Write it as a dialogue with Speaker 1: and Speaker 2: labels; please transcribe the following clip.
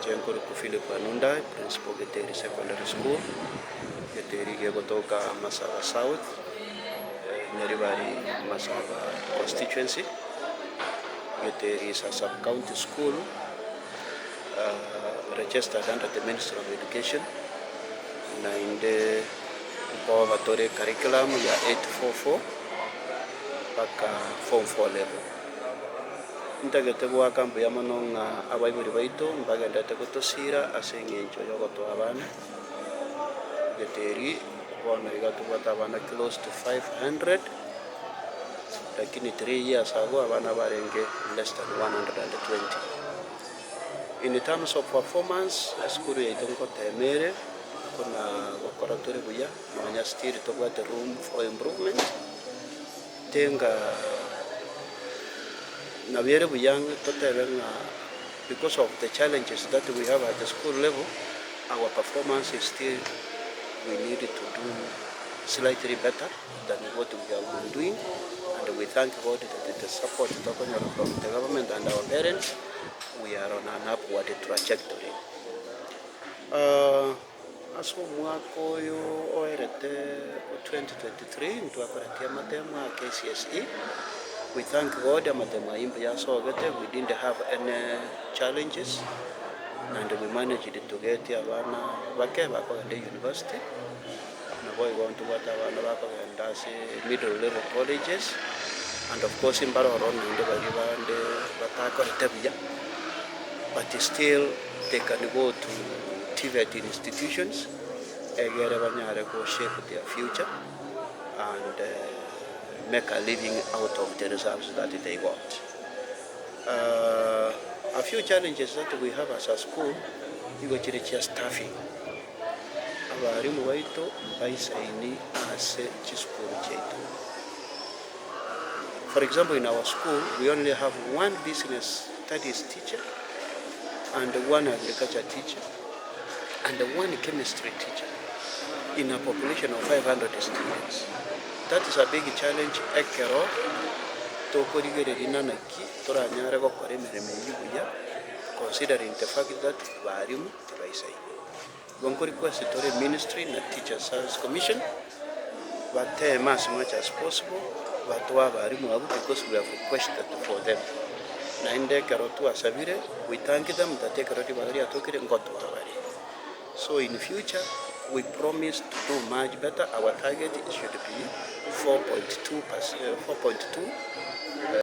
Speaker 1: Jenkuru Philip Anunda, Principal Geteri Secondary School, Geteri Gegotoka Masaba South, Neribari Masaba constituency. Geteri is a sub-county school registered under the Ministry of Education. Na inde Vatore curriculum ya 844 mpaka form 4 level. Ntagete bwa kambu ya manonga abaiburi baito mpaka ndate kutosira aseng'encho yogoto abana. Geteri bona igatubata abana close to 500, lakini 3 years ago abana barenge less than 120. In terms of performance, school yetu nko temere kuna gukora turi buya manya still tugwate room for improvement tenga na biere buyang totebenga because of the challenges that we have at the school level. Our performance is still, we need to do slightly better than what we have been doing, and we thank God that the support from the government and our parents, we are on an upward trajectory. Aso mwaka uyu oerete 2023 ntwakoretie matemo ya KCSE. We thank God amatemo imba yasogete. We didn't have any challenges and we managed to get abana bake bakogenda university na boy want to what abana bakogenda middle level colleges, and of course in Baroro ninde bari bande batakorete biya, but still they can go to TVET institutions egere banyare go shape their future and make a living out of the results that they got. A few challenges that we have as a school is staffing. Abarimu baito baisaini ase chiskuru chetu. For example, in our school we only have one business studies teacher and one agriculture teacher and one chemistry teacher in a population of 500 students. That is a big challenge. Ekero tokorigererina naki toranyare gokora emirimo yibuya considering the fact that barimu tibaisai. Gonko request to the ministry na teacher service commission but as much as possible but barimu abu because we have requested for them. Na inde kero tu asabire, we thank them that ekero tibagari atokire ngoto tabari. So in future we promise to do much better. Our target should be 4.2